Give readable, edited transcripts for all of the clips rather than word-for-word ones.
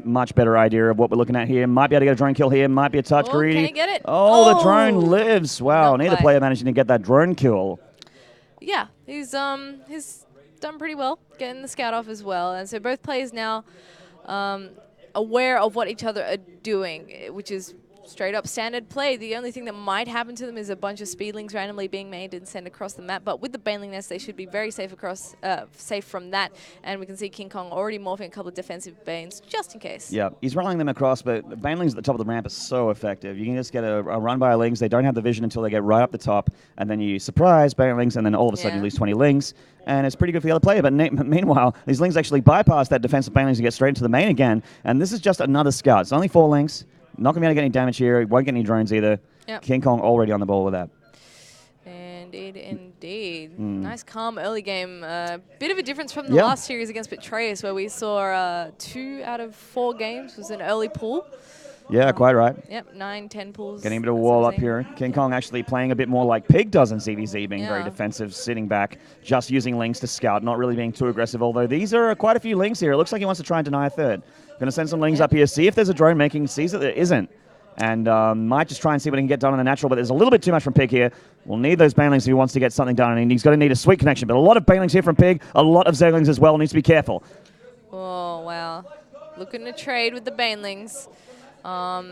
Much better idea of what we're looking at here. Might be able to get a drone kill here. Might be a touch greedy. Can he get it? Oh, the drone lives. Wow, neither player managing to get that drone kill. Yeah, he's done pretty well getting the scout off as well. And so both players now aware of what each other are doing, which is straight up standard play. The only thing that might happen to them is a bunch of speedlings randomly being made and sent across the map. But with the Baneling nest, they should be very safe safe from that. And we can see KingKong already morphing a couple of defensive Banes just in case. Yeah, he's rallying them across, but the Banelings at the top of the ramp are so effective. You can just get a run by Lings. They don't have the vision until they get right up the top, and then you surprise Banelings, and then all of a sudden you lose 20 Lings. And it's pretty good for the other player. But meanwhile, these Lings actually bypass that defensive Banelings to get straight into the main again. And this is just another scout. It's only 4 Lings. Not going to be able to get any damage here. He won't get any drones either. Yep. KingKong already on the ball with that. Indeed. Nice, calm early game. Bit of a difference from the last series against Betrayus, where we saw 2 out of 4 games was an early pull. Yeah, quite right. Yep, 9, 10 pulls. Getting a bit of a wall up here. KingKong actually playing a bit more like Pig does in CVZ, being very defensive, sitting back, just using Lings to scout, not really being too aggressive, although these are quite a few Lings here. It looks like he wants to try and deny a third. Going to send some Lings up here, see if there's a drone making, sees that there isn't. And might just try and see what he can get done on the natural, but there's a little bit too much from Pig here. We'll need those Banelings if he wants to get something done, and he's going to need a sweet connection. But a lot of Banelings here from Pig, a lot of Zerglings as well, needs to be careful. Oh, wow. Looking to trade with the Banelings.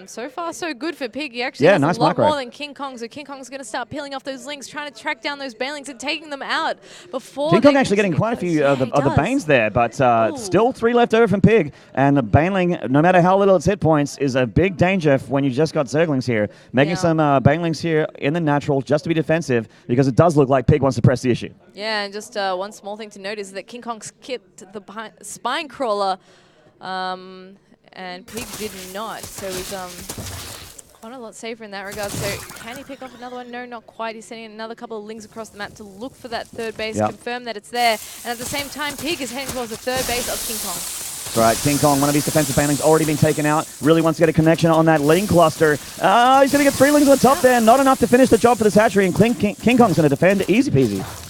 So far, so good for Pig. He actually has a lot more than KingKong, so KingKong's going to start peeling off those Lings, trying to track down those Banelings and taking them out before KingKong actually getting quite a few of the Banes there, but still 3 left over from Pig, and the Baneling, no matter how little its hit points, is a big danger when you just got Zerglings here. Making some Banelings here in the natural just to be defensive, because it does look like Pig wants to press the issue. Yeah, and just one small thing to note is that KingKong skipped the Spine Crawler, and Pig did not, so he's quite a lot safer in that regard. So can he pick off another one? No, not quite. He's sending another couple of Lings across the map to look for that third base, confirm that it's there. And at the same time, Pig is heading towards the third base of KingKong. Right, KingKong, one of these defensive Banelings already been taken out. Really wants to get a connection on that Ling cluster. He's going to get 3 Lings on the top there. Not enough to finish the job for this hatchery, and KingKong's going to defend easy peasy.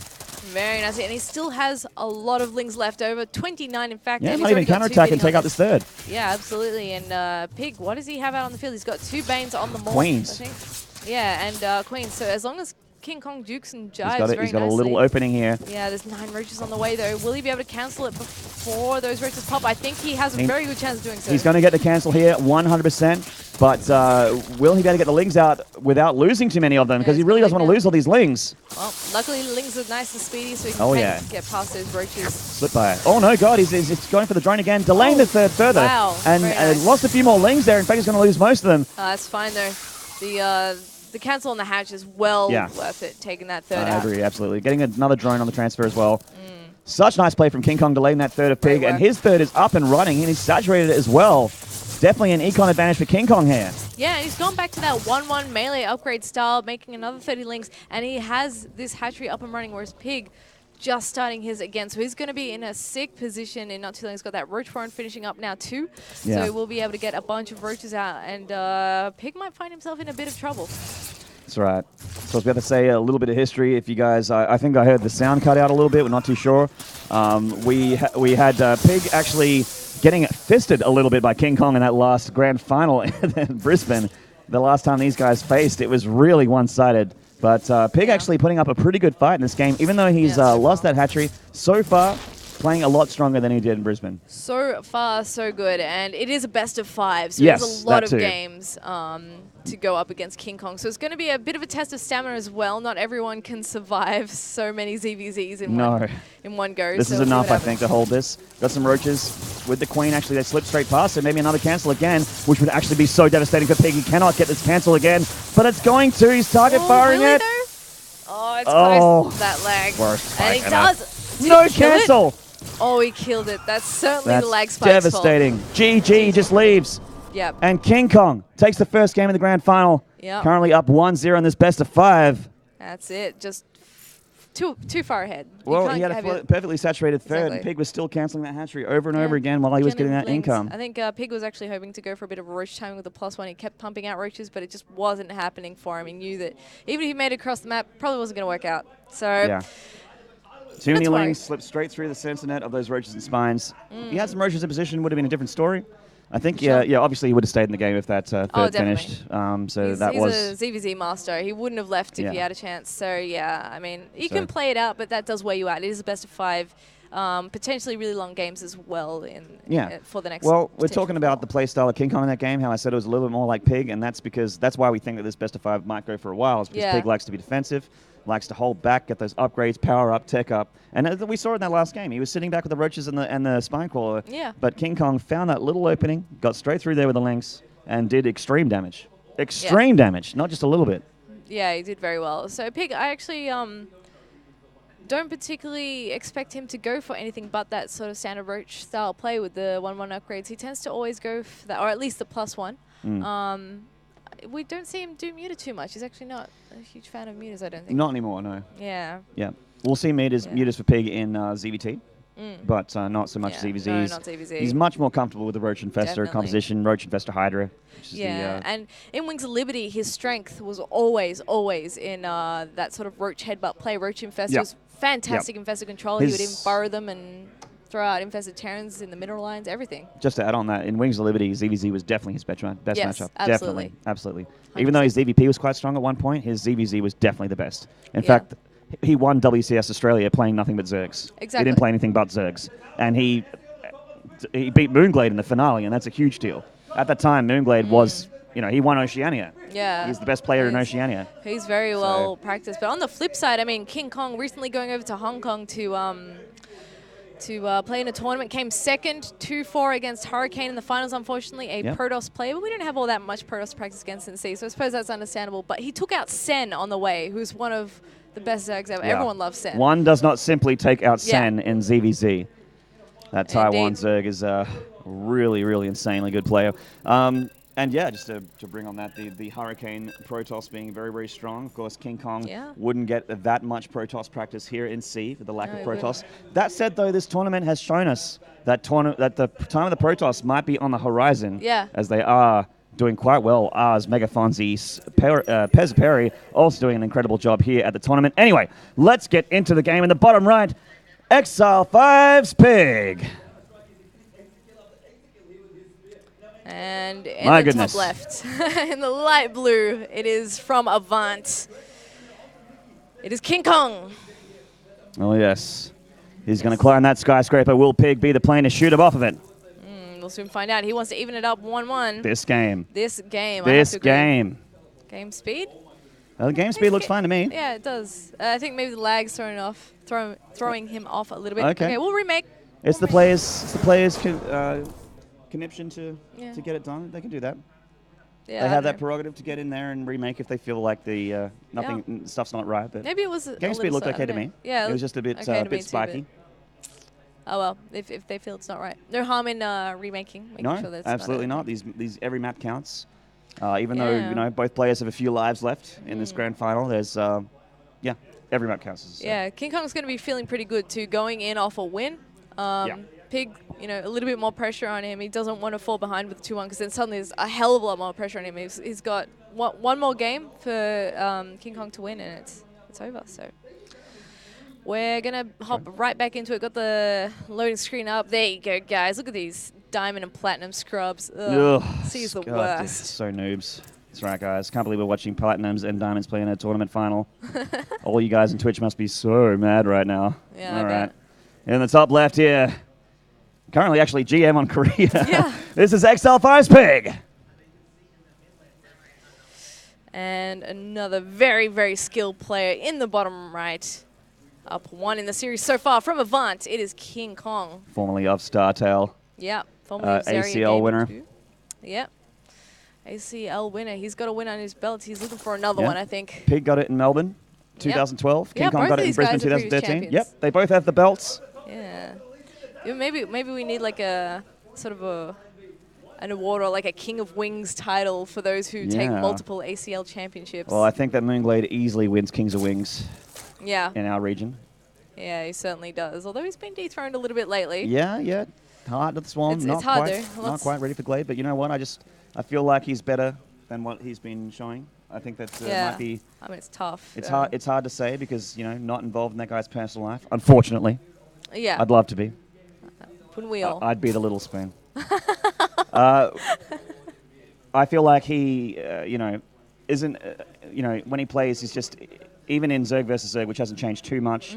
Very nice, and he still has a lot of Lings left over, 29 in fact. Yeah, might even counterattack and take out this third. Yeah, absolutely, and Pig, what does he have out on the field? He's got 2 Banes on the morph, Queens. I think. Yeah, and Queens, so as long as KingKong dukes and jives he's got a little opening here. Yeah, there's 9 roaches on the way though. Will he be able to cancel it before those roaches pop? I think he has a very good chance of doing so. He's going to get the cancel here, 100%. But will he be able to get the Lings out without losing too many of them? Because he really doesn't want to lose all these Lings. Well, luckily Lings are nice and speedy, so he can get past those roaches. Slip by. Oh no, God, he's going for the drone again, delaying the third further. Wow, and lost a few more Lings there. In fact, he's going to lose most of them. That's fine though. The cancel on the hatch is well worth it, taking that third out. I agree, absolutely. Getting another drone on the transfer as well. Such nice play from KingKong, delaying that third of Pig, and his third is up and running, and he's saturated it as well. Definitely an econ advantage for KingKong here. Yeah, he's gone back to that 1-1 melee upgrade style, making another 30 Lings, and he has this hatchery up and running, whereas Pig just starting his again. So he's going to be in a sick position in not too long. He's got that roach farm finishing up now too. So we'll be able to get a bunch of roaches out, and Pig might find himself in a bit of trouble. That's right. So I was about to say a little bit of history. If you guys, I think I heard the sound cut out a little bit. We're not too sure. We had Pig actually getting fisted a little bit by KingKong in that last grand final in Brisbane. The last time these guys faced, it was really one-sided. But Pig actually putting up a pretty good fight in this game, even though he's lost that hatchery. So far, playing a lot stronger than he did in Brisbane. So far, so good. And it is a best of 5, so there's a lot of games to go up against KingKong. So it's going to be a bit of a test of stamina as well. Not everyone can survive so many ZVZs in one go. This is enough, I think, to hold this. Got some roaches with the Queen. Actually, they slipped straight past, so maybe another cancel again, which would actually be so devastating for Pig. He cannot get this cancel again, but it's going to. He's target firing it. Oh, it's close. That lag. And he does. No cancel. Oh, he killed it. That's certainly the lag spike's devastating. Fault. GG just leaves. Yep. And KingKong takes the first game in the grand final. Yep. Currently up 1-0 in this best of 5. That's it. Just too far ahead. Well, he had a perfectly saturated third, and Pig was still cancelling that hatchery over and over again while he was getting that income. I think Pig was actually hoping to go for a bit of roach timing with the +1. He kept pumping out roaches, but it just wasn't happening for him. He knew that even if he made it across the map, probably wasn't going to work out. So. Too many Lings slipped straight through the sensor net of those roaches and spines. If he had some roaches in position, would have been a different story. I think, yeah, obviously he would have stayed in the game if that third finished. So he's that was... He's a ZVZ master. He wouldn't have left if he had a chance. So, yeah, I mean, you can play it out, but that does wear you out. It is a best of 5. Potentially really long games as well for the next. Well, we're talking about the play style of KingKong in that game, how I said it was a little bit more like PiG, and that's why we think that this best of 5 might go for a while, is because PiG likes to be defensive, likes to hold back, get those upgrades, power up, tech up. And as we saw in that last game, he was sitting back with the roaches and the spine crawler. Yeah. But KingKong found that little opening, got straight through there with the links, and did extreme damage. Extreme damage, not just a little bit. Yeah, he did very well. So PiG, I actually don't particularly expect him to go for anything but that sort of standard roach style play with the 1/1 upgrades. He tends to always go for that, or at least the +1. We don't see him do Muta too much. He's actually not a huge fan of Mutas, I don't think. Not anymore, no. Yeah. Yeah. We'll see Mutas for PiG in ZVT, but not so much ZVZ. No, not ZVZ. He's much more comfortable with the Roach Infestor composition, Roach Infestor Hydra. And in Wings of Liberty, his strength was always in that sort of Roach headbutt play. Roach Infestor was fantastic infestor control. He would even burrow them and throw out infested Terrans in the mineral lines, everything. Just to add on that, in Wings of Liberty, ZVZ was definitely his best matchup. Absolutely. Absolutely. 100%. Even though his ZVP was quite strong at one point, his ZVZ was definitely the best. In fact, he won WCS Australia playing nothing but Zergs. Exactly. He didn't play anything but Zergs. And he beat Moonglade in the finale, and that's a huge deal. At that time, Moonglade was, he won Oceania. Yeah. He's the best player in Oceania. He's very well practiced. But on the flip side, I mean, KingKong recently going over to Hong Kong to play in a tournament, came second, 2-4 against Hurricane in the finals, unfortunately, a Protoss player. But we don't have all that much Protoss practice against NC, so I suppose that's understandable. But he took out Sen on the way, who's one of the best Zergs ever. Everyone loves Sen. One does not simply take out Sen in ZVZ. That Taiwan Zerg is a really, really insanely good player. And yeah, just to bring on that, the Hurricane Protoss being very, very strong. Of course, KingKong wouldn't get that much Protoss practice here in C for the lack of Protoss. That said, though, this tournament has shown us that the time of the Protoss might be on the horizon, as they are doing quite well. Ours, Megafonzi, Pez Perry also doing an incredible job here at the tournament. Anyway, let's get into the game. In the bottom right, Exile 5's PiG. And in the top left, in the light blue, it is from Avant. It is KingKong. Oh, yes. He's going to climb that skyscraper. Will PiG be the plane to shoot him off of it? We'll soon find out. He wants to even it up 1-1. This game. This game. Game speed? Well, the game speed looks fine to me. Yeah, it does. I think maybe the lag's throwing him off a little bit. Okay, we'll remake. It's the players' conniption to get it done. They can do that. Yeah, they have that prerogative to get in there and remake if they feel like the stuff's not right. But maybe it was game speed looked okay to me. Yeah, it was just a bit spiky. Oh well, if they feel it's not right, no harm in remaking. No, sure that's absolutely not. These every map counts. Even though both players have a few lives left in this grand final, there's every map counts. KingKong's going to be feeling pretty good too, going in off a win. PiG, a little bit more pressure on him. He doesn't want to fall behind with 2-1 because then suddenly there's a hell of a lot more pressure on him. He's got one more game for KingKong to win, and it's over. So we're going to hop right back into it. Got the loading screen up. There you go, guys. Look at these diamond and platinum scrubs. He's the worst. So noobs. That's right, guys. Can't believe we're watching platinums and diamonds play in a tournament final. All you guys on Twitch must be so mad right now. Yeah, all right. In the top left here, currently actually GM on Korea. This is Exile 5's PiG. And another very, very skilled player in the bottom right. Up 1 in the series so far from Avant. It is KingKong. Formerly of StarTale. Yep. Formerly of ACL winner. Yep. ACL winner. He's got a win on his belt. He's looking for another one, I think. PiG got it in Melbourne, 2012. KingKong got it in Brisbane, 2013. Yep. They both have the belts. Yeah. Maybe we need like a sort of an award or like a King of Wings title for those who take multiple ACL championships. Well, I think that Moonglade easily wins Kings of Wings. Yeah. In our region. Yeah, he certainly does. Although he's been dethroned a little bit lately. Yeah. Hard to the Swan. It's hard though. Not quite ready for Glade, but you know what? I feel like he's better than what he's been showing. I think that might be. I mean, it's tough. It's hard. It's hard to say because not involved in that guy's personal life. Unfortunately. Yeah. I'd love to be. Wouldn't we all? I'd be the little spoon. I feel like he, you know, isn't, you know, when he plays, he's just, even in Zerg versus Zerg, which hasn't changed too much,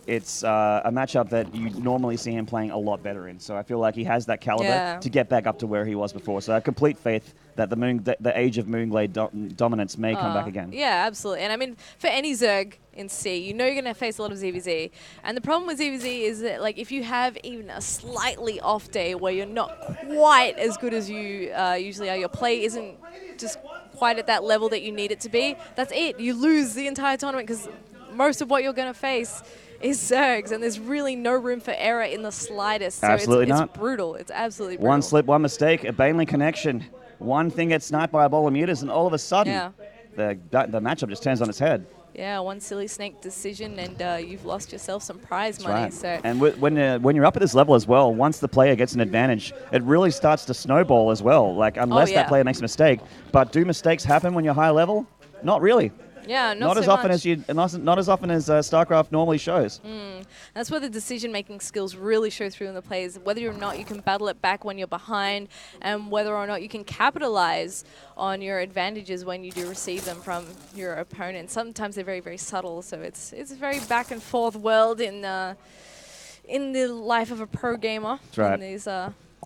it's a matchup that you normally see him playing a lot better in. So I feel like he has that caliber to get back up to where he was before. So I have complete faith that the age of Moonglade dominance may come back again. Yeah, absolutely. And I mean, for any Zerg in C, you know you're going to face a lot of ZVZ. And the problem with ZVZ is that, like, if you have even a slightly off day where you're not quite as good as you usually are, your play isn't just quite at that level that you need it to be, that's it. You lose the entire tournament because most of what you're going to face is Zergs, and there's really no room for error in the slightest. So Absolutely not. It's brutal. It's absolutely brutal. One slip, one mistake, a Baneling connection. One thing gets sniped by a ball of mutas, and all of a sudden, the matchup just turns on its head. Yeah, one silly snake decision, and you've lost yourself some prize money. Right. So. And when you're up at this level as well, once the player gets an advantage, it really starts to snowball as well. Like, unless that player makes a mistake. But do mistakes happen when you're high level? Not really. Yeah, not as often as not as often as StarCraft normally shows. That's where the decision-making skills really show through in the plays. Whether or not you can battle it back when you're behind, and whether or not you can capitalize on your advantages when you do receive them from your opponent. Sometimes they're very, very subtle. So it's a very back and forth world in the life of a pro gamer in these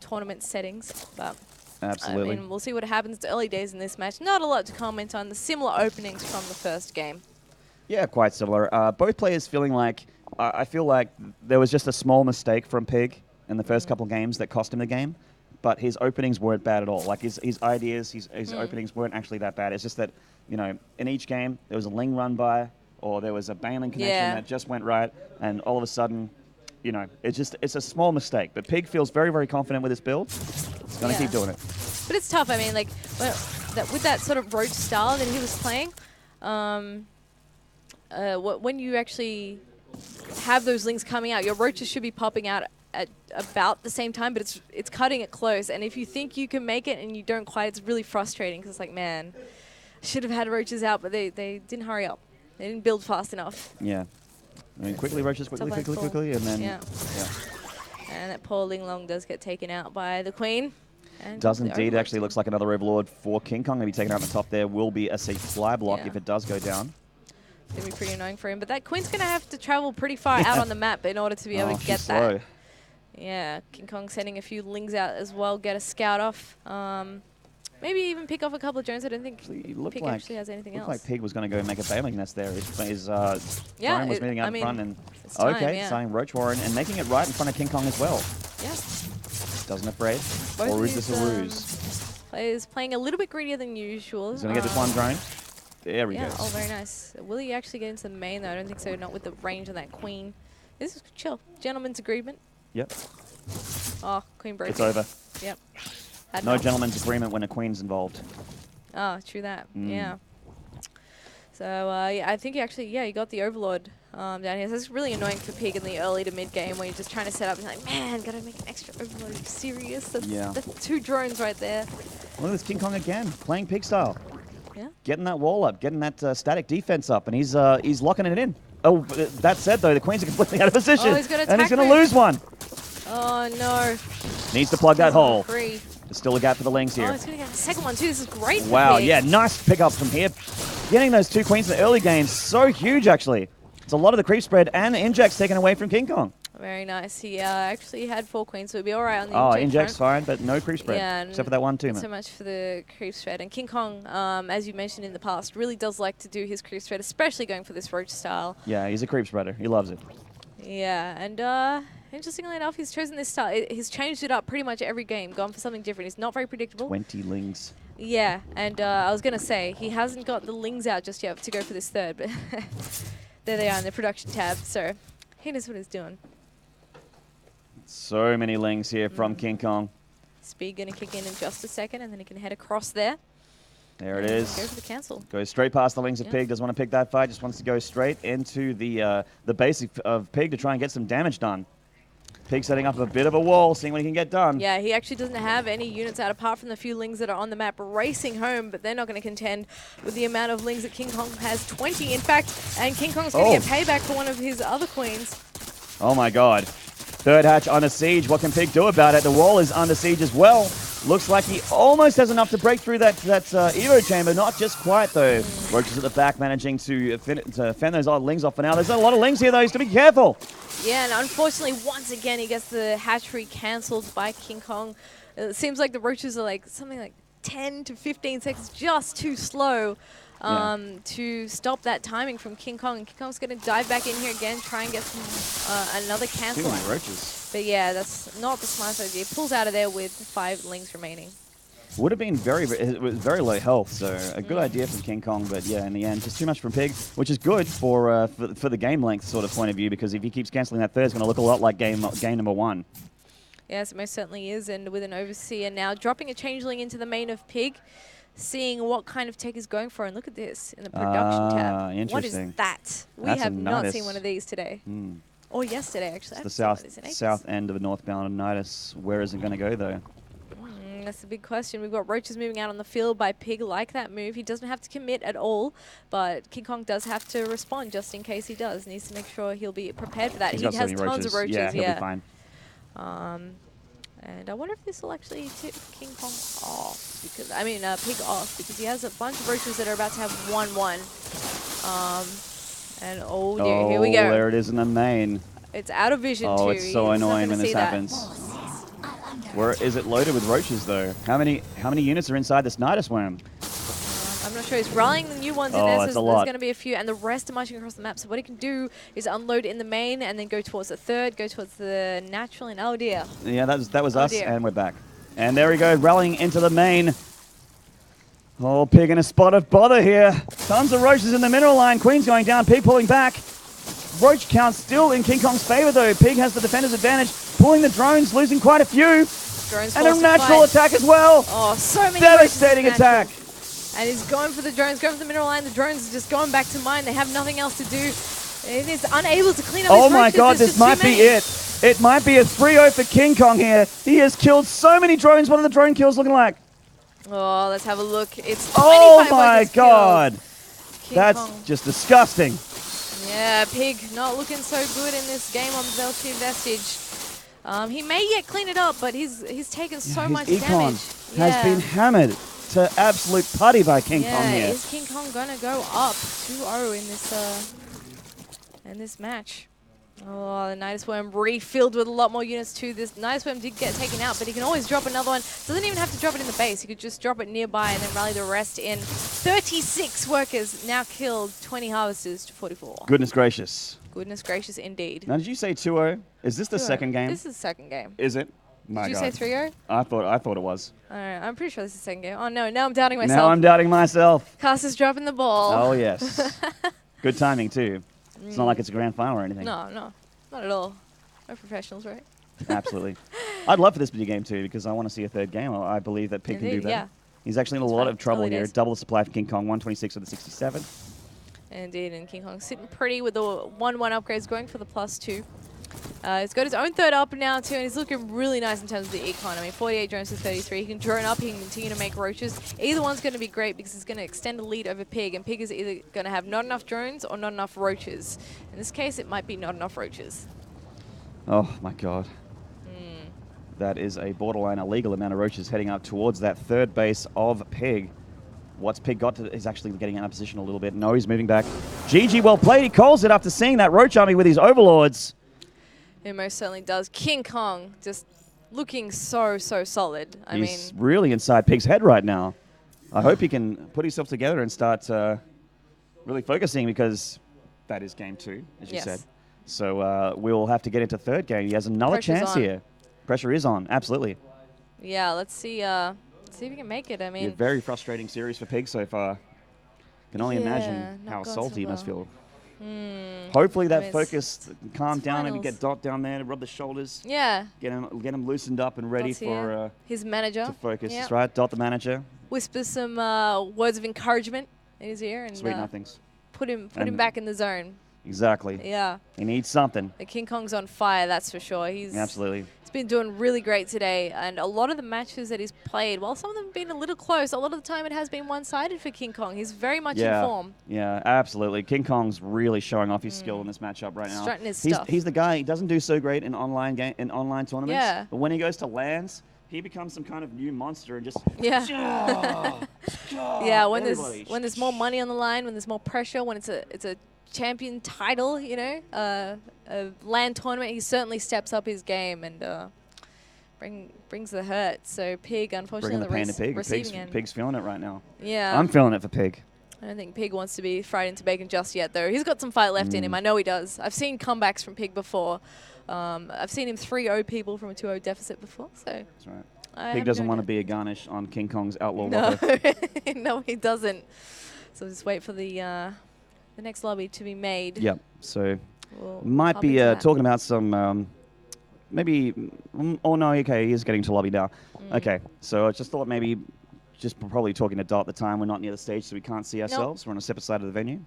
tournament settings. But absolutely. I mean, we'll see what happens. It's early days in this match. Not a lot to comment on. The similar openings from the first game. Yeah, quite similar. Both players feeling like, I feel like there was just a small mistake from PiG in the first couple of games that cost him the game, but his openings weren't bad at all. Like, his ideas, his openings weren't actually that bad. It's just that, you know, in each game, there was a Ling run by, or there was a Baneling connection that just went right, and all of a sudden, you know, it's a small mistake. But PiG feels very, very confident with his build. He's going to keep doing it. But it's tough. I mean, like, with that sort of roach style that he was playing, when you actually have those Lings coming out, your roaches should be popping out at about the same time, but it's cutting it close. And if you think you can make it and you don't quite, it's really frustrating because it's like, man, should have had roaches out, but they didn't hurry up. They didn't build fast enough. Yeah. I mean, quickly roaches, quickly, and then... Yeah. And that poor Ling Long does get taken out by the Queen. And does indeed. Actually looks like another Overlord for KingKong. Going to be taken out on the top there. Will be a fly block if it does go down. It's going to be pretty annoying for him. But that Queen's going to have to travel pretty far out on the map in order to be able to get that. Yeah, KingKong sending a few Lings out as well. Get a scout off. Maybe even pick off a couple of drones. I don't think PiG actually has anything else. Looked like PiG was going to go and make a Baneling nest there. His drone was moving out in front. And starting Roach Warren and making it right in front of KingKong as well. Yeah. Doesn't afraid. Or is this a ruse? Players playing a little bit greedier than usual. He's going to get this one drone. There he goes. Oh, very nice. Will he actually get into the main, though? I don't think so. Not with the range of that Queen. This is chill. Gentleman's agreement. Yep. Oh, Queen broke. It's over. Yep. No gentleman's agreement when a Queen's involved. Oh, true that. Yeah. So, yeah, I think he got the Overlord down here. So it's really annoying for PiG in the early to mid game where you're just trying to set up and you're like, man, gotta make an extra Overlord. Are you serious? That's 2 drones right there. Look at this KingKong again, playing PiG style. Yeah. Getting that wall up, getting that static defense up, and he's locking it in. Oh, that said, though, the Queens are completely out of position. Oh, he's gonna and he's going to lose one. Oh, no. Needs to plug that hole. Free. There's still a gap for the Lings here. Oh, he's going to get a second one, too. This is great for Wow, PiG. yeah, nice pickup from here. Getting those 2 Queens in the early game, so huge, actually. It's a lot of the creep spread, and Inject's taken away from KingKong. Very nice. He actually had 4 Queens, so he'll be all right on the Inject's fine, but no creep spread. Yeah, except for that one too. Not so much for the creep spread. And KingKong, as you mentioned in the past, really does like to do his creep spread, especially going for this roach style. Yeah, he's a creep spreader. He loves it. Yeah, and interestingly enough, he's chosen this style. He's changed it up pretty much every game, gone for something different. He's not very predictable. 20 Lings. Yeah, and I was going to say, he hasn't got the Lings out just yet to go for this third, but there they are in the production tab, so he knows what he's doing. So many Lings here from KingKong. Speed going to kick in just a second, and then he can head across there. There it is. Go for the cancel. Goes straight past the Lings of PiG. Doesn't want to pick that fight. Just wants to go straight into the basic of PiG to try and get some damage done. PiG setting up a bit of a wall, seeing what he can get done. Yeah, he actually doesn't have any units out apart from the few Lings that are on the map racing home, but they're not going to contend with the amount of Lings that KingKong has. 20, in fact, and KingKong's going to get payback for one of his other Queens. Oh my god. Third hatch under siege. What can PiG do about it? The wall is under siege as well. Looks like he almost has enough to break through that Evo chamber. Not just quite, though. Roaches at the back managing to fend those odd lings off for now. There's a lot of lings here, though. He's to be careful. Yeah, and unfortunately, once again, he gets the hatchery cancelled by KingKong. It seems like the roaches are like something like 10 to 15 seconds, just too slow to stop that timing from KingKong. And KingKong's going to dive back in here again, try and get some another cancel. Too many roaches. But yeah, that's not the smartest idea. Pulls out of there with 5 lings remaining. Would have been it was very low health, so a good idea from KingKong, but yeah, in the end, just too much from Pig, which is good for the game length sort of point of view, because if he keeps cancelling that third, it's going to look a lot like game number 1. Yes, it most certainly is, and with an Overseer now dropping a Changeling into the main of Pig, seeing what kind of tech is going for, and look at this in the production tab. Interesting. What is that? We That's have not seen one of these today. Or yesterday, actually. It's the south end of the northbound Nidus. Where is it going to go, though? That's the big question. We've got Roaches moving out on the field by Pig, like that move. He doesn't have to commit at all, but KingKong does have to respond just in case he does. Needs to make sure he'll be prepared for that. He has tons of roaches. Yeah, he'll be fine. And I wonder if this will actually tip KingKong off, because I mean Pig off, because he has a bunch of roaches that are about to have 1-1. And oh dear, here we go. There it is in the main. It's out of vision too. Oh, it's so annoying when this happens. Where is it loaded with roaches though? How many units are inside this Nidus worm? I'm not sure. He's rallying the new ones in there, so there's going to be a few, and the rest are marching across the map. So what he can do is unload in the main and then go towards the third, go towards the natural, and oh dear. Yeah, that was us, and we're back. And there we go, rallying into the main. Oh, Pig in a spot of bother here. Tons of roaches in the mineral line. Queen's going down, Pig pulling back. Roach count still in KingKong's favor though. Pig has the defender's advantage, pulling the drones, losing quite a few. Drones and a natural attack as well. Oh, so many devastating attack. And he's going for the drones, going for the mineral line. The drones are just going back to mine. They have nothing else to do. It is unable to clean up his roaches. Oh my god, this might be it. It might be a 3-0 for KingKong here. He has killed so many drones. What are the drone kills looking like? Oh, let's have a look. It's 25 oh my god. That's just disgusting. Yeah, Pig not looking so good in this game on Zelchi Vestige. He may yet clean it up, but he's taken so much damage. Has been hammered to absolute putty by KingKong here. Is KingKong gonna go up 2-0 in this match? Oh, the Nidus Worm refilled with a lot more units too. This Nidus Worm did get taken out, but he can always drop another one. Doesn't even have to drop it in the base. He could just drop it nearby and then rally the rest in. 36 workers now killed, 20 harvesters to 44. Goodness gracious. Goodness gracious indeed. Now, did you say 2-0? Is this the second game? This is the second game. Is it? My did you God. say 3-0? I thought it was. I'm pretty sure this is the second game. Oh no, now I'm doubting myself. Now I'm doubting myself. Caster's dropping the ball. Oh yes. Good timing too. It's not like it's a grand final or anything. No, not at all. We're professionals, right? Absolutely. I'd love for this to be a game too, because I want to see a third game. I believe that Pig can do that. Yeah. He's actually in a lot of trouble here. Double the supply for KingKong, 126 of the 67. Indeed, and KingKong sitting pretty with the 1-1 upgrades, going for the +2. He's got his own third up now too, and he's looking really nice in terms of the econ. I mean, 48 drones to 33. He can drone up, he can continue to make roaches. Either one's going to be great because it's going to extend the lead over Pig, and Pig is either going to have not enough drones or not enough roaches. In this case, it might be not enough roaches. Oh my god. That is a borderline illegal amount of roaches heading up towards that third base of Pig. What's Pig got to, he's actually getting out of position a little bit. No, he's moving back. GG, well played. He calls it after seeing that roach army with his overlords. It most certainly does. KingKong just looking so solid. He's really inside Pig's head right now. I hope he can put himself together and start really focusing, because that is game 2, as you said. So we'll have to get into third game. He has another chance here. Pressure is on, absolutely. Yeah, let's see if we can make it. I mean, a very frustrating series for Pig so far. Can only imagine how salty he must feel. Hopefully that focus calm down and get Dot down there to rub the shoulders. Yeah. Get him loosened up and ready for his manager to focus. That's right, Dot the manager. Whisper some words of encouragement in his ear and sweet nothings. Put him back in the zone. Exactly. Yeah. He needs something. The KingKong's on fire, that's for sure. Absolutely. He's been doing really great today, and a lot of the matches that he's played, while some of them have been a little close, a lot of the time it has been one-sided for KingKong. He's very much in form. Yeah, absolutely. KingKong's really showing off his skill in this matchup right now. His stuff. He's the guy. He doesn't do so great in online tournaments. Yeah. But when he goes to LANs, he becomes some kind of new monster and just yeah. When there's more money on the line, when there's more pressure, when it's a champion title, you know, a LAN tournament, he certainly steps up his game and brings the hurt. So Pig, unfortunately, bringing the pain to Pig. Receiving end. Pig's feeling it right now. Yeah, I'm feeling it for Pig. I don't think Pig wants to be fried into bacon just yet, though. He's got some fight left in him. I know he does. I've seen comebacks from Pig before. I've seen him 3-0 people from a 2-0 deficit before. So that's right. Pig doesn't want to be a garnish on KingKong's outlaw locker. No, he doesn't. So just wait for the next lobby to be made. Yep. So might be talking about some maybe. Oh no. Okay, he is getting to lobby now. Okay. So I just thought maybe. Just probably talking to Dot at the time. We're not near the stage, so we can't see ourselves. We're on a separate side of the venue.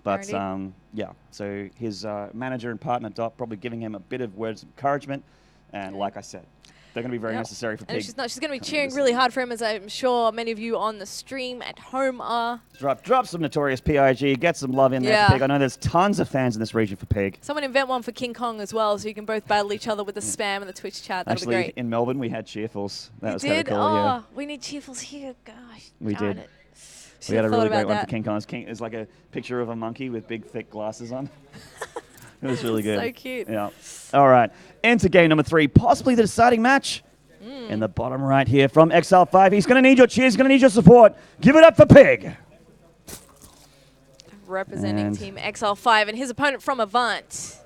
But yeah, so his manager and partner Dot probably giving him a bit of words of encouragement. And like I said, they're going to be very necessary for Pig. She's going to be cheering really hard for him, as I'm sure many of you on the stream at home are. Drop some Notorious PIG, get some love in there for Pig. I know there's tons of fans in this region for Pig. Someone invent one for KingKong as well, so you can both battle each other with the spam and the Twitch chat. That'll be great. In Melbourne, we had Cheerfuls. That was did? Cool, oh, we need Cheerfuls here. Gosh, we did. We had a really great one for KingKong. It's like a picture of a monkey with big, thick glasses on. It was really good. So cute. Yeah. All right. Into game number 3, possibly the deciding match. In the bottom right here from XL5. He's going to need your cheers. He's going to need your support. Give it up for Pig. Representing Team XL5 and his opponent from Avant,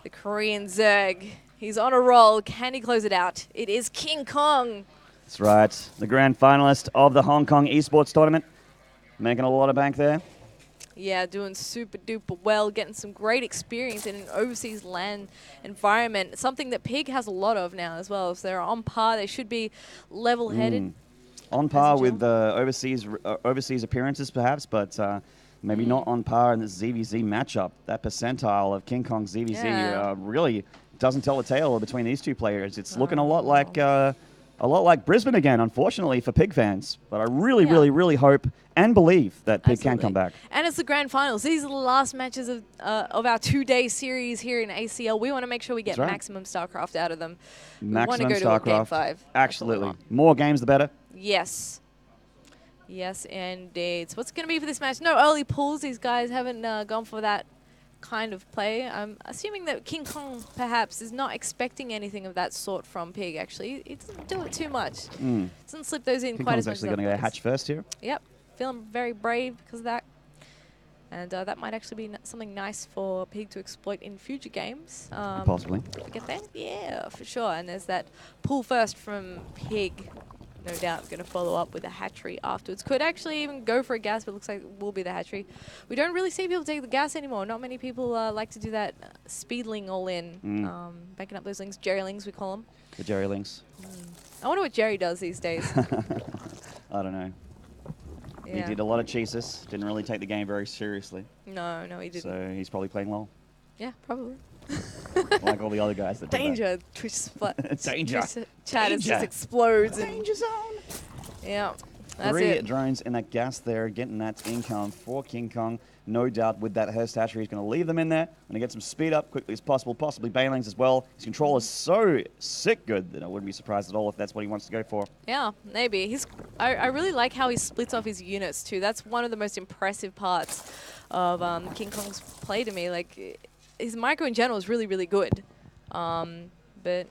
the Korean Zerg. He's on a roll. Can he close it out? It is KingKong. That's right. The grand finalist of the Hong Kong esports tournament. Making a lot of bank there. Yeah, doing super duper well, getting some great experience in an overseas LAN environment, something that Pig has a lot of now as well. So they're on par. They should be level-headed. On par with the overseas appearances, perhaps, but maybe not on par in the ZVZ matchup. That percentile of KingKong ZVZ really doesn't tell the tale between these two players. It's looking a lot like Brisbane again, unfortunately, for Pig fans. But I really, really hope and believe that Pig can come back. And it's the grand finals. These are the last matches of our 2-day series here in ACL. We want to make sure we get maximum StarCraft out of them. Maximum we want to go to Game 5. Absolutely. More games, the better. Yes. Yes, indeed. So what's going to be for this match? No early pulls. These guys haven't gone for that kind of play. I'm assuming that KingKong perhaps is not expecting anything of that sort from Pig, actually. He doesn't do it too much. Doesn't slip those in quite as much as actually going to go hatch first here. Yep. Feeling very brave because of that. And that might actually be something nice for Pig to exploit in future games. Possibly. Get there? Yeah, for sure. And there's that pull first from Pig. No doubt going to follow up with a hatchery afterwards. Could actually even go for a gas, but looks like it will be the hatchery. We don't really see people take the gas anymore. Not many people like to do that speedling all in. Backing up those links. Jerry links, we call them. The Jerry links. I wonder what Jerry does these days. I don't know. Yeah. He did a lot of cheeses. Didn't really take the game very seriously. No, he didn't. So he's probably playing LOL. Yeah, probably. Like all the other guys that Danger. Twitch split. Danger. Twitch chat just explodes. Danger zone. Yeah. That's 3 drones in that gas there, getting that income for KingKong. No doubt with that Hearst hatchery, he's going to leave them in there. Going to get some speed up quickly as possible, possibly Bailings as well. His control is so sick good that I wouldn't be surprised at all if that's what he wants to go for. Yeah, maybe. I really like how he splits off his units too. That's one of the most impressive parts of KingKong's play to me. Like, his micro in general is really, really good. But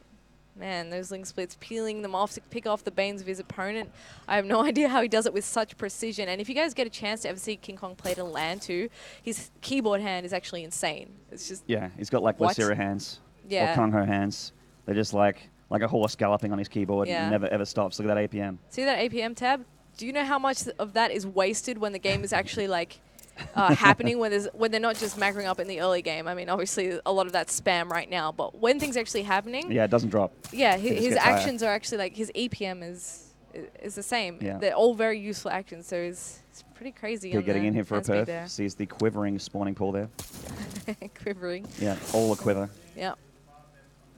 man, those link splits, peeling them off to pick off the Banes of his opponent. I have no idea how he does it with such precision. And if you guys get a chance to ever see KingKong play to LAN too, his keyboard hand is actually insane. It's just... Yeah, he's got like Lysira hands. Yeah. Or Kung Ho hands. They're just like a horse galloping on his keyboard. Yeah. Never ever stops. Look at that APM. See that APM tab? Do you know how much of that is wasted when the game is actually like... happening when they're not just macroing up in the early game? I mean, obviously a lot of that's spam right now, but when things are actually happening, yeah, it doesn't drop. Yeah, his actions are actually like his EPM is the same. Yeah. They're all very useful actions, so it's pretty crazy. Getting in here for a perf. Sees the quivering spawning pool there. Quivering. Yeah, all a quiver. Yeah.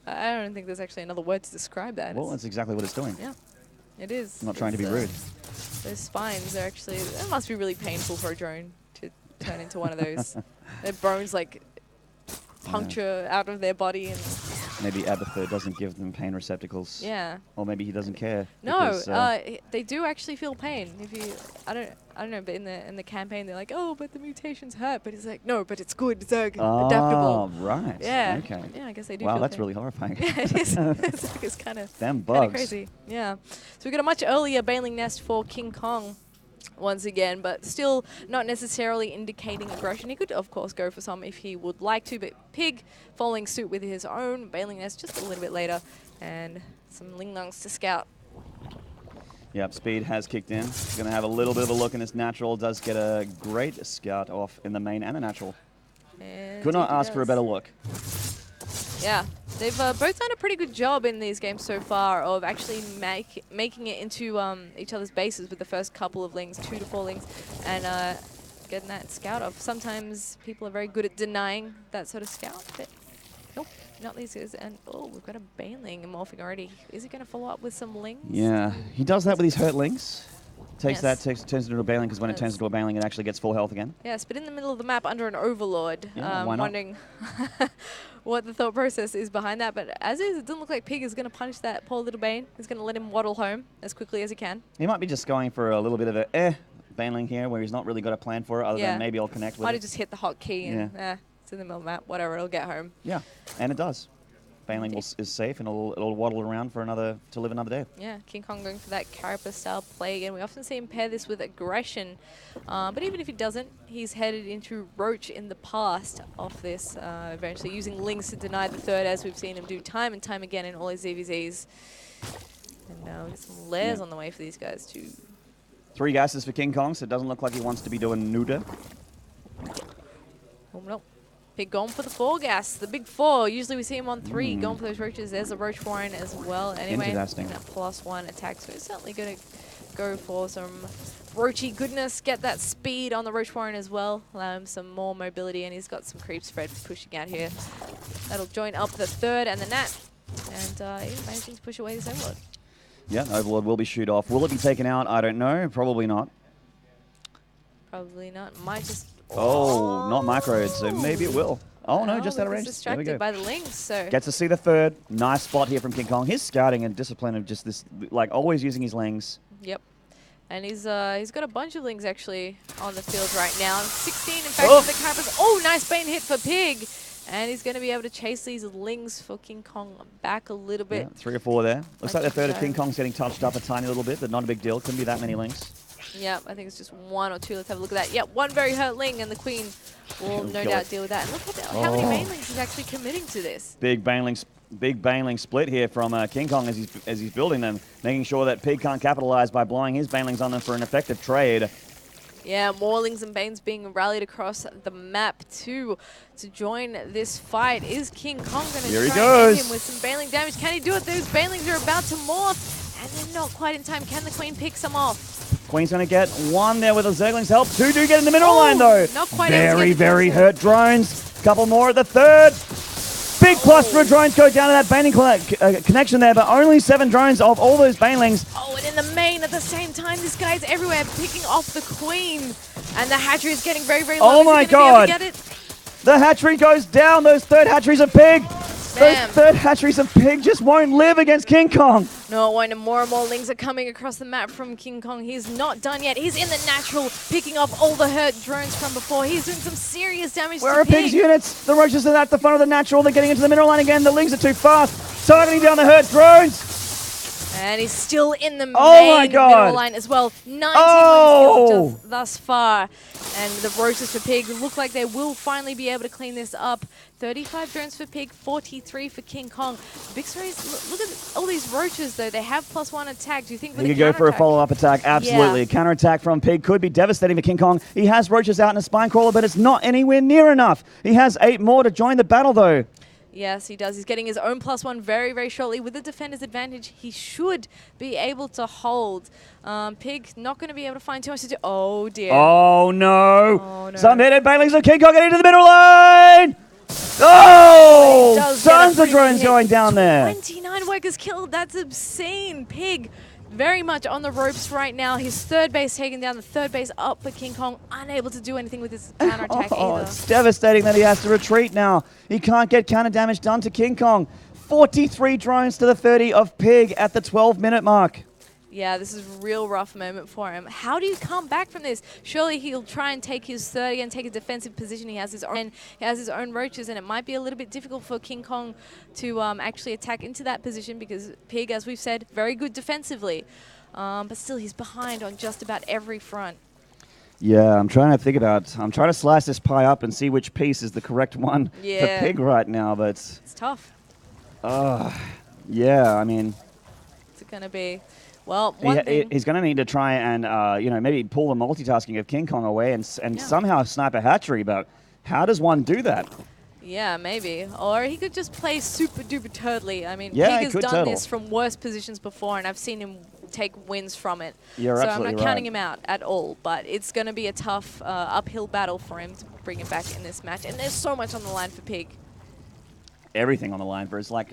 I don't think there's actually another word to describe that. Well, that's exactly what it's doing. Yeah, it is. I'm not trying to be rude. Those spines are actually, it must be really painful for a drone to turn into one of those. Their bones like puncture out of their body and maybe Abathur doesn't give them pain receptacles. Yeah. Or maybe he doesn't care. No, Because, they do actually feel pain. If you, I don't know, but in the campaign they're like, oh, but the mutations hurt. But he's like, no, but it's good. It's adaptable. Oh, right. Yeah. Okay. Yeah, I guess they do. Wow, feel that's pain. really horrifying. Yeah, it is. It's kind of Them bugs. crazy. Yeah. So we got a much earlier Baneling Nest for KingKong once again, but still not necessarily indicating aggression. He could, of course, go for some if he would like to, but Pig following suit with his own Baneling Nest just a little bit later, and some Ling Lungs to scout. Yep, speed has kicked in. Going to have a little bit of a look in his natural. Does get a great scout off in the main and the natural. And Could not ask for a better look. Yeah, they've both done a pretty good job in these games so far of actually making it into each other's bases with the first couple of lings, 2 to 4 lings, and getting that scout off. Sometimes people are very good at denying that sort of scout, but nope, not these guys. And oh, we've got a Baneling morphing already. Is he going to follow up with some lings? Yeah, he does that with his hurt lings. Takes Yes. that, turns it into a Baneling, because when it turns into a Baneling, it actually gets full health again. Yes, but in the middle of the map under an Overlord. Yeah, why not? Wondering what the thought process is behind that. But as is, it doesn't look like Pig is going to punish that poor little Bane. He's going to let him waddle home as quickly as he can. He might be just going for a little bit of a Baneling here, where he's not really got a plan for it, other than maybe I'll connect with Might it. have just hit the hotkey and it's in the middle of the map. Whatever, it'll get home. Yeah, and it does. Baneling is safe, and it'll waddle around for to live another day. Yeah, KingKong going for that Carapace style play again. We often see him pair this with aggression, but even if he doesn't, he's headed into Roach in the past off this, eventually using Lings to deny the third, as we've seen him do time and time again in all his ZVZs. And now we got some layers on the way for these guys too. 3 gases for KingKong, so it doesn't look like he wants to be doing Nuda. Oh no. Pig going for the 4 gas, the big 4. Usually we see him on 3, going for those roaches. There's a roach foreign as well. Anyway, Interesting. that +1 attack, so he's certainly going to go for some roachy goodness, get that speed on the roach foreign as well, allow him some more mobility, and he's got some creep spread pushing out here. That'll join up the 3rd and the Nat, and he's managing to push away this Overlord. Yeah, Overlord will be shoot off. Will it be taken out? I don't know. Probably not. Probably not. Might just... Oh, not microed, so maybe it will. Oh, no, just out of range. There we go. Distracted by the Lings, so... Gets to see the 3rd. Nice spot here from KingKong. His scouting and discipline of just this, like, always using his Lings. Yep. And he's got a bunch of Lings actually on the field right now. 16, in fact, with the Carapace. Oh, nice Bane hit for Pig. And he's going to be able to chase these Lings for KingKong back a little bit. Yeah, 3 or 4 there. Looks like the 3rd of KingKong's getting touched up a tiny little bit, but not a big deal. Couldn't be that many Lings. Yeah, I think it's just 1 or 2. Let's have a look at that. Yep, 1 very hurt Ling, and the Queen will no doubt deal with that. And look at how many Banelings he's actually committing to this. Big Baneling split here from KingKong as he's building them, making sure that Pig can't capitalize by blowing his Banelings on them for an effective trade. Yeah, more Lings and Banes being rallied across the map too to join this fight. Is KingKong going to try and hit him with some Baneling damage? Can he do it? Those Banelings are about to morph, and they're not quite in time. Can the Queen pick some off? Queen's going to get 1 there with a Zergling's help. 2 do get in the middle line, though. Not quite very hurt drones. Couple more at the 3rd. Big plus for drones go down to that Baneling connection there, but only 7 drones of all those Banelings. Oh, and in the main at the same time, this guy's everywhere picking off the Queen. And the hatchery is getting very, very low. Oh my God. The hatchery goes down. Those 3rd hatcheries of Pig. Bam. Those 3rd hatcheries of Pig just won't live against KingKong. No, it won't. And more Lings are coming across the map from KingKong. He's not done yet. He's in the natural, picking off all the hurt drones from before. He's doing some serious damage Where are Pig's units? The roaches are at the front of the natural. They're getting into the middle line again. The Lings are too fast. Targeting down the hurt drones. And he's still in the main middle line as well. 19 kills thus far. And the roaches for Pig look like they will finally be able to clean this up. 35 drones for Pig, 43 for KingKong. Big stories. Look at all these roaches, though. They have +1 attack. Do you think he could go for a follow-up attack? Absolutely. Yeah. Counter-attack from Pig could be devastating for KingKong. He has roaches out in a spine crawler, but it's not anywhere near enough. He has 8 more to join the battle, though. Yes, he does. He's getting his own +1 very, very shortly. With the defender's advantage, he should be able to hold. Pig not going to be able to find too much to do. Oh, dear. Oh, no. Some hit Banelings of KingKong getting into the middle line. Oh! Tons of drones going down there. 29 workers killed. That's obscene. Pig very much on the ropes right now. His 3rd base taken down, the 3rd base up for KingKong, unable to do anything with his counterattack either. It's devastating that he has to retreat now. He can't get counter damage done to KingKong. 43 drones to the 30 of PiG at the 12-minute mark. Yeah, this is a real rough moment for him. How do you come back from this? Surely he'll try and take his 30 and take a defensive position. He has his own roaches, and it might be a little bit difficult for KingKong to actually attack into that position because PiG, as we've said, very good defensively. But still, he's behind on just about every front. Yeah, I'm trying to slice this pie up and see which piece is the correct one for PiG right now, but it's tough. Yeah, I mean, it's going to be, well, he's going to need to try and maybe pull the multitasking of KingKong away and somehow snipe a hatchery. But how does one do that? Yeah, maybe. Or he could just play super duper turtly. I mean, yeah, PiG has done this from worse positions before, and I've seen him take wins from it. You're so absolutely I'm not right. counting him out at all, but it's going to be a tough uphill battle for him to bring him back in this match. And there's so much on the line for PiG. Everything on the line for it's like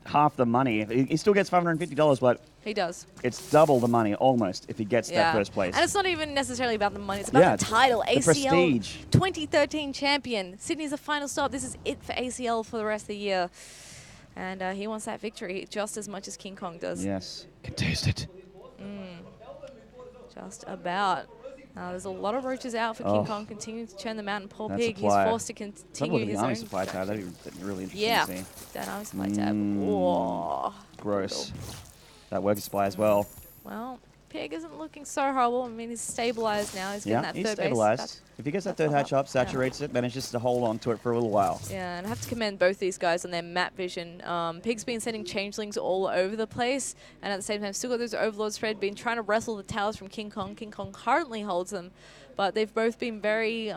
half the money. He still gets $550, but he does. It's double the money almost if he gets that first place. And it's not even necessarily about the money. It's about the title. The ACL prestige. 2013 champion. Sydney's the final stop. This is it for ACL for the rest of the year. And he wants that victory just as much as KingKong does. Yes. Can taste it. Just about. There's a lot of roaches out for KingKong, continuing to churn them out, and poor PiG, he's supply. forced to continue his own supply tab. That'd be really interesting yeah, to see. that army supply tab. Whoa. Gross. That worker supply as well. Well, PiG isn't looking so horrible. I mean, he's stabilized now. He's getting that he's third stabilized. base. If he gets that third hatch up, saturates it, manages to hold on to it for a little while. Yeah, and I have to commend both these guys on their map vision. PiG's been sending changelings all over the place, and at the same time, still got those overlord spread, been trying to wrestle the towers from KingKong. KingKong currently holds them, but they've both been very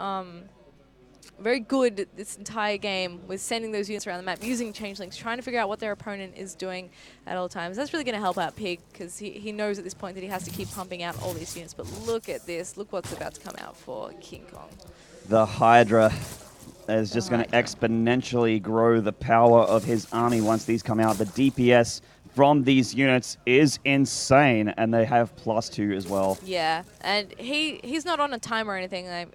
good this entire game with sending those units around the map, using changelings, trying to figure out what their opponent is doing at all times. That's really going to help out PiG because he knows at this point that he has to keep pumping out all these units. But look at this. Look what's about to come out for KingKong. The Hydra is just going to exponentially grow the power of his army once these come out. The DPS from these units is insane, and they have +2 as well. Yeah, and he's not on a timer or anything.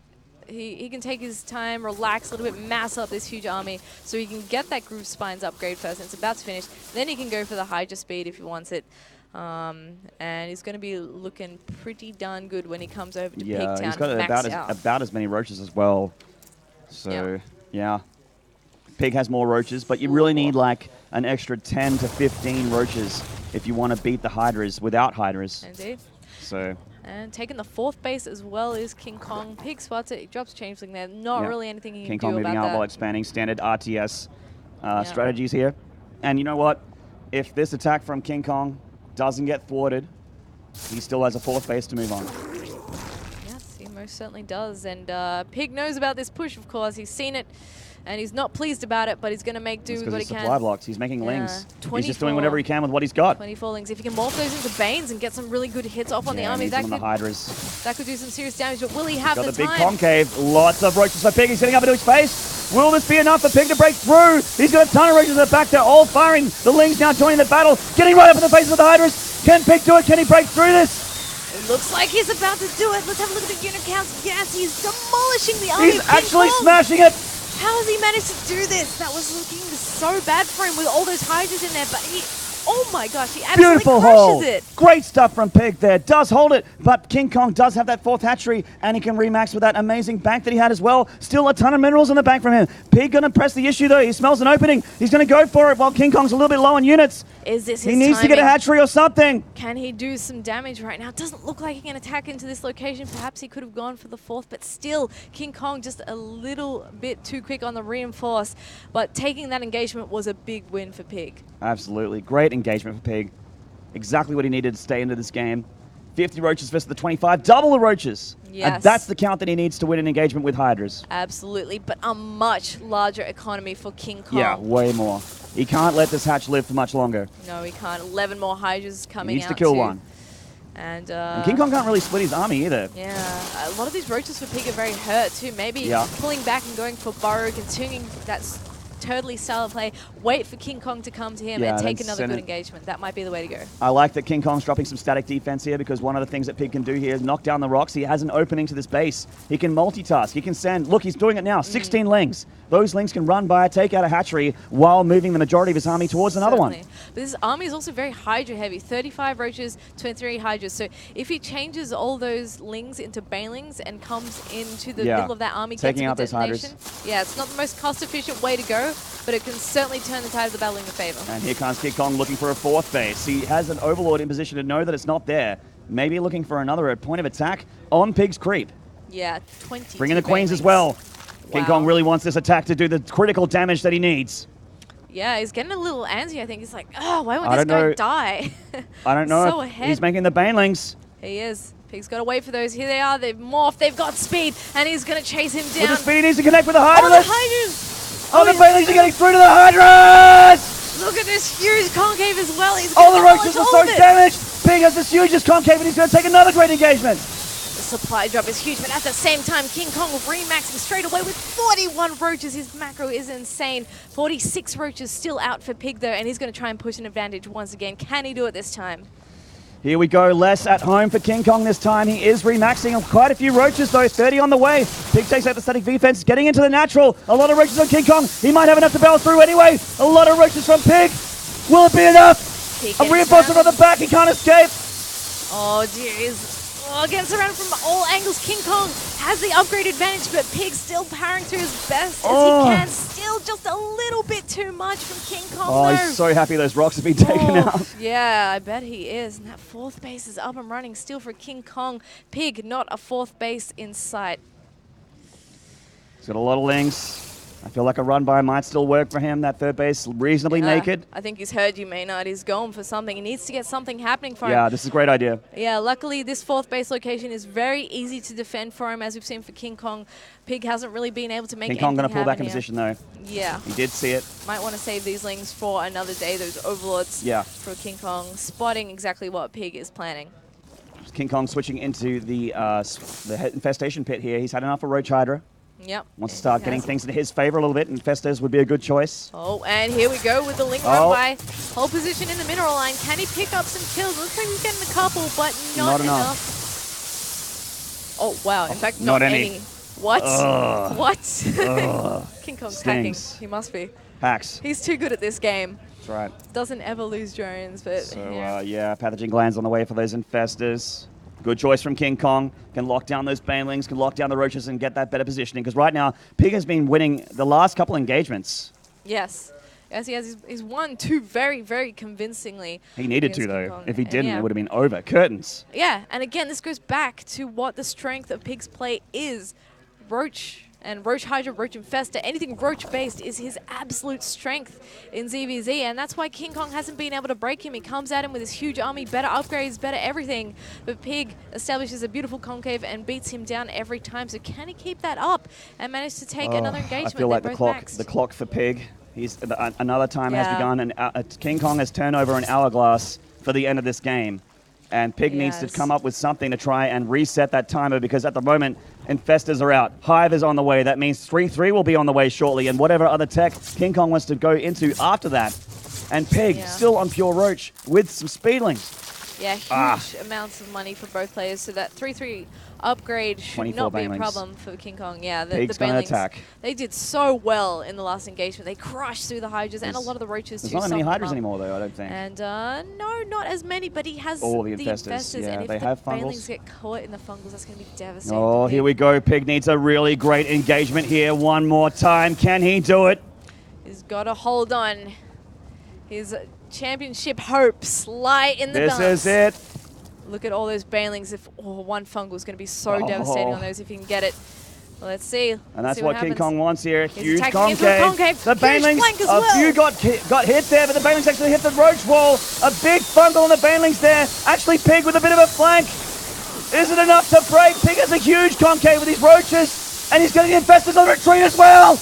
He can take his time, relax a little bit, mass up this huge army so he can get that Groove Spines upgrade first, and it's about to finish. Then he can go for the Hydra speed if he wants it. And he's going to be looking pretty darn good when he comes over to PiG Town. Yeah, he's got about as many roaches as well. So, yeah. PiG has more roaches, but you really need like an extra 10 to 15 roaches if you want to beat the Hydras without Hydras. Indeed. So... And taking the 4th base as well is KingKong. PiG spots it, he drops Changeling there. Not really anything he can do about that. KingKong moving out while expanding. Standard RTS strategies here. And you know what? If this attack from KingKong doesn't get thwarted, he still has a 4th base to move on. Yes, he most certainly does. And PiG knows about this push, of course. He's seen it. And he's not pleased about it, but he's going to make do with what he can. Supply blocks. He's making lings. He's just doing whatever he can with what he's got. 24 lings. If he can morph those into Banes and get some really good hits off on the army, that could do some serious damage. But will he have the time? Got the big concave. Lots of roaches for PiG. He's getting up into his face. Will this be enough for PiG to break through? He's got a ton of roaches at the back. They're all firing. The lings now joining the battle. Getting right up in the face of the Hydras. Can PiG do it? Can he break through this? It looks like he's about to do it. Let's have a look at the unit counts. Yes, he's demolishing the army. He's actually smashing it. How has he managed to do this? That was looking so bad for him with all those Hydras in there, but he, oh my gosh, he absolutely crushes it. Great stuff from PiG there. Does hold it, but KingKong does have that 4th hatchery, and he can remax with that amazing bank that he had as well. Still a ton of minerals in the bank from him. PiG going to press the issue, though. He smells an opening. He's going to go for it while KingKong's a little bit low on units. Is this his He needs to get a hatchery or something. Can he do some damage right now? It doesn't look like he can attack into this location. Perhaps he could have gone for the 4th, but still, KingKong just a little bit too quick on the reinforce. But taking that engagement was a big win for PiG. Absolutely. Great engagement for PiG. Exactly what he needed to stay into this game. 50 roaches versus the 25. Double the roaches. Yes. And that's the count that he needs to win an engagement with Hydras. Absolutely, but a much larger economy for KingKong. Yeah, way more. He can't let this hatch live for much longer. No, he can't. 11 more Hydras coming out. He needs to kill one. And KingKong can't really split his army either. Yeah, a lot of these roaches for PiG are very hurt too. Maybe pulling back and going for burrow, continuing that turtley style of play. Wait for KingKong to come to him and take another good engagement. That might be the way to go. I like that KingKong's dropping some static defense here, because one of the things that Pig can do here is knock down the rocks. He has an opening to this base. He can multitask. He can send. Look, he's doing it now. 16 lings. Those lings can run by, take out a hatchery while moving the majority of his army towards another one. But this army is also very Hydra heavy. 35 roaches, 23 Hydras. So if he changes all those lings into banelings and comes into the middle of that army, taking out those Hydras. Yeah, it's not the most cost-efficient way to go, but it can certainly turn the tide of the battle in your favor. And here comes KingKong looking for a 4th base. He has an Overlord in position to know that it's not there. Maybe looking for another point of attack on Pig's creep. Yeah, 20. Bringing the Queens as well. Wow. KingKong really wants this attack to do the critical damage that he needs. Yeah, he's getting a little antsy, I think. He's like, oh, why won't this guy die? I don't know. So ahead. He's making the banelings. He is. Pig's got to wait for those. Here they are. They've morphed. They've got speed. And he's going to chase him down. With the speed, he needs to connect with the Hydras. Oh, the Hydras! Oh, the banelings are getting through to the Hydras! Look at this huge concave as well. He's all the roaches are so damaged. Pig has this hugest concave, and he's going to take another great engagement. The supply drop is huge, but at the same time, KingKong remaxing straight away with 41 roaches. His macro is insane. 46 roaches still out for Pig, though, and he's going to try and push an advantage once again. Can he do it this time? Here we go, less at home for KingKong this time. He is remaxing quite a few roaches, though. 30 on the way. Pig takes out the static defense, getting into the natural. A lot of roaches on KingKong. He might have enough to barrel through anyway. A lot of roaches from Pig. Will it be enough? A reinforcement on the back. He can't escape. Oh, jeez. Oh, getting surrounded from all angles. KingKong has the upgrade advantage, but Pig still powering through as best as he can. Still just a little bit too much from KingKong, though. He's so happy those rocks have been taken out. Yeah, I bet he is. And that 4th base is up and running still for KingKong. Pig, not a 4th base in sight. He's got a lot of lings. I feel like a run by might still work for him. That 3rd base reasonably naked. I think he's heard you, Maynard. He's going for something. He needs to get something happening for him. Yeah, this is a great idea. Yeah, luckily this 4th base location is very easy to defend for him, as we've seen for KingKong. Pig hasn't really been able to make anything KingKong going to pull back in here. position, though. Yeah. He did see it. Might want to save these lings for another day, those overlords for KingKong, spotting exactly what Pig is planning. KingKong switching into the infestation pit here. He's had enough of Roach Hydra. Yep. Wants to start getting things in his favor a little bit, and Infestors would be a good choice. Oh, and here we go with the Ling run by. Hold position in the mineral line. Can he pick up some kills? Looks like he's getting a couple, but not enough. Oh, wow. In fact, not any. What? What? KingKong's hacking. He must be. Hacks. He's too good at this game. That's right. Doesn't ever lose drones, but so, yeah, pathogen glands on the way for those Infestors. Good choice from KingKong. Can lock down those banelings, can lock down the roaches and get that better positioning. Because right now, Pig has been winning the last couple engagements. Yes. Yes, he has. He's won 2 very, very convincingly. He needed to, though. If he didn't, it would have been over. Curtains. Yeah, and again, this goes back to what the strength of Pig's play is. Roach and Roach Hydra, Roach Infestor, anything Roach-based is his absolute strength in ZVZ, and that's why KingKong hasn't been able to break him. He comes at him with his huge army, better upgrades, better everything, but Pig establishes a beautiful concave and beats him down every time. So can he keep that up and manage to take another engagement? I feel like the clock for Pig. Another time has begun, and KingKong has turned over an hourglass for the end of this game. And Pig needs to come up with something to try and reset that timer, because at the moment, Infestors are out. Hive is on the way. That means 3-3 will be on the way shortly, and whatever other tech KingKong wants to go into after that. And Pig still on pure Roach with some speedlings. Yeah, huge amounts of money for both players, so that 3-3 upgrade should not be a problem for KingKong. Yeah, the banelings, they did so well in the last engagement. They crushed through the Hydras and a lot of the Roaches too. There's not many Hydras anymore, though, I don't think. And no, not as many, but he has all the Infestors. Yeah, and if they have fungals. Banelings get caught in the fungals, that's going to be devastating. Oh, here we go. Pig needs a really great engagement here one more time. Can he do it? He's got to hold on. His championship hopes lie in the balance. This is it. Look at all those banelings. If one fungal is going to be so devastating on those if he can get it. Well, let's see. And that's what KingKong wants here. Huge concave. The banelings, a few got hit there, but the banelings actually hit the roach wall. A big fungal on the banelings there. Actually, Pig with a bit of a flank. Is it enough to break? Pig has a huge concave with his roaches, and he's getting the Infestors on retreat as well.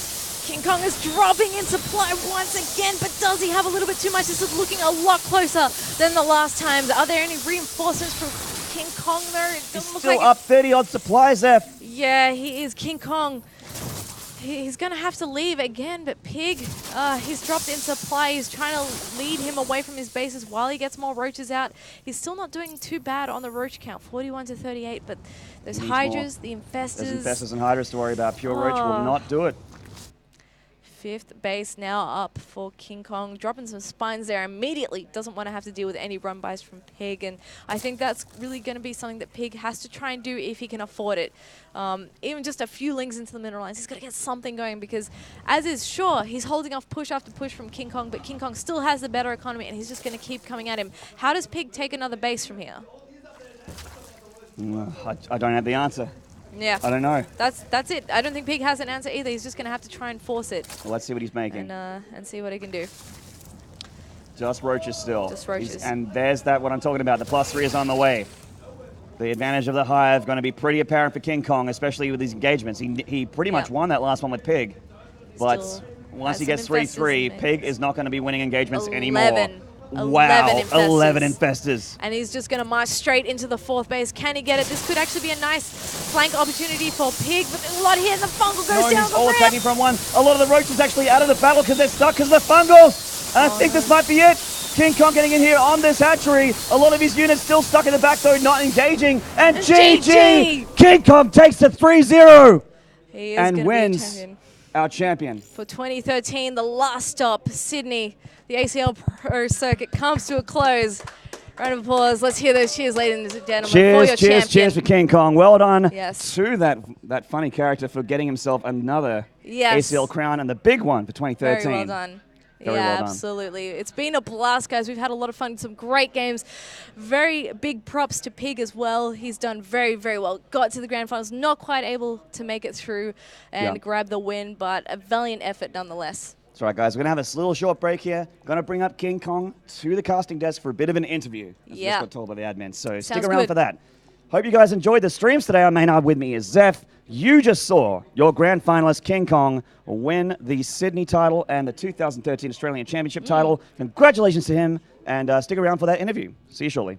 KingKong is dropping in supply once again, but does he have a little bit too much? This is looking a lot closer than the last times. Are there any reinforcements from KingKong though? It doesn't look like still up 30 odd supplies there. Yeah, he is. KingKong He's going to have to leave again, but Pig, he's dropped in supply. He's trying to lead him away from his bases while he gets more roaches out. He's still not doing too bad on the roach count, 41 to 38, but those hydras, the infestors. There's infestors and hydras to worry about. Pure roach will not do it. 5th base now up for KingKong, dropping some spines there immediately. Doesn't want to have to deal with any run buys from Pig, and I think that's really going to be something that Pig has to try and do if he can afford it. Even just a few links into the middle lines, he's got to get something going, because as is sure, he's holding off push after push from KingKong, but KingKong still has the better economy, and he's just going to keep coming at him. How does Pig take another base from here? I don't have the answer. Yeah. I don't know. That's it. I don't think Pig has an answer either. He's just going to have to try and force it. Well, let's see what he's making. And see what he can do. Just roaches still. Just roaches. And there's that what I'm talking about. The +3 is on the way. The advantage of the Hive going to be pretty apparent for KingKong, especially with these engagements. He pretty much won that last one with Pig. But once he gets 3-3, Pig is not going to be winning engagements anymore. 11 infestors. And he's just going to march straight into the 4th base. Can he get it? This could actually be a nice flank opportunity for Pig, but there's a lot here, and the fungal goes down he's all attacking from one. A lot of the roaches actually out of the battle because they're stuck because of the fungal. And I think this might be it. KingKong getting in here on this hatchery. A lot of his units still stuck in the back, though, not engaging. And GG! KingKong takes the 3-0 and wins our champion. For 2013, the last stop, Sydney. The ACL Pro Circuit comes to a close. Round of applause. Let's hear those cheers, ladies and gentlemen, for your champion. Cheers for KingKong. Well done to that funny character for getting himself another ACL crown, and the big one for 2013. Very well done. Very well done. Absolutely. It's been a blast, guys. We've had a lot of fun, some great games. Very big props to Pig as well. He's done very, very well. Got to the grand finals, not quite able to make it through and grab the win, but a valiant effort nonetheless. That's right, guys. We're going to have a little short break here. Going to bring up KingKong to the casting desk for a bit of an interview. As we just got told by the admin. So stick around for that. Hope you guys enjoyed the streams today. On Maynard with me is Zeph. You just saw your grand finalist, KingKong, win the Sydney title and the 2013 Australian Championship title. Congratulations to him, and stick around for that interview. See you shortly.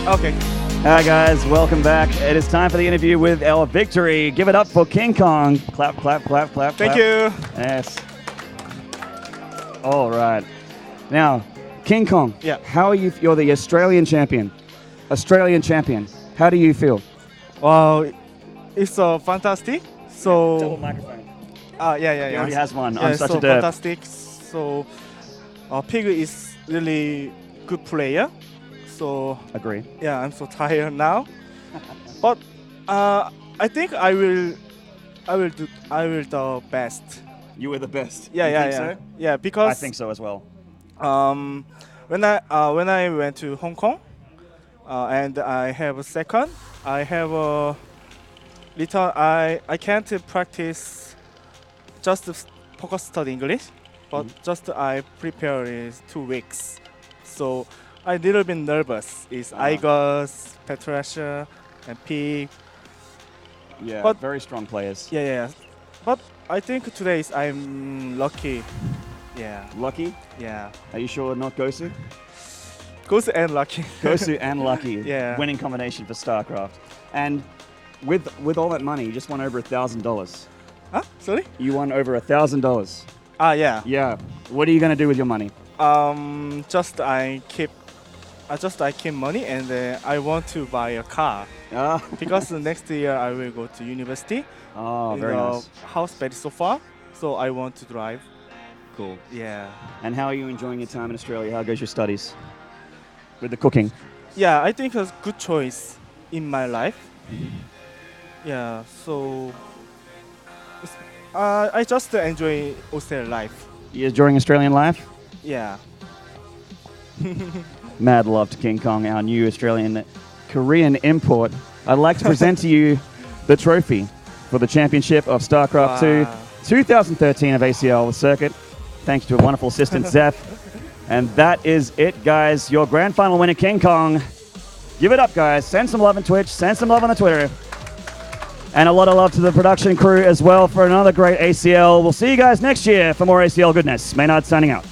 Okay. Hi guys, welcome back. It is time for the interview with our victory. Give it up for KingKong. Clap, clap, clap, clap. Thank clap. you. Yes. All right. Now, KingKong. Yeah. How are you? You're the Australian champion. Australian champion. How do you feel? Wow, it's fantastic. So. microphone. Yeah. He already has one. Yeah, I'm such so a derp. fantastic. So, Pig is really good player. So Agree. yeah, I'm so tired now. But I think I will do the best. You were the best. Yeah, You yeah, think yeah. so? Yeah, because I think so as well. when I went to Hong Kong, and I have a second, I have a little. I can't practice just focus study English, but just I prepare is 2 weeks. So I little bit nervous. Is IGOS, Petrasha, and Pig. Yeah, But- very strong players. Yeah. But I think today is I'm lucky. Yeah, Lucky? yeah. Are you sure not Gosu? Goes and lucky. Gosu and Lucky. Yeah. Winning combination for StarCraft. And with all that money, you just won over $1,000. Huh? Sorry? You won over $1,000. Yeah. Yeah. What are you going to do with your money? Just I keep money and I want to buy a car because next year I will go to university. Oh, very nice. House bed so far, so I want to drive. Cool. Yeah. And how are you enjoying your time in Australia? How goes your studies? With the cooking? Yeah, I think it's a good choice in my life. Yeah, so I just enjoy Australian life. You enjoying Australian life? Yeah. Mad love to KingKong, our new Australian Korean import. I'd like to present to you the trophy for the championship of StarCraft 2 2013 of ACL Circuit. Thanks to a wonderful assistant, Zeph. And that is it, guys. Your grand final winner, KingKong. Give it up, guys. Send some love on Twitch. Send some love on the Twitter. And a lot of love to the production crew as well for another great ACL. We'll see you guys next year for more ACL goodness. Maynard signing out.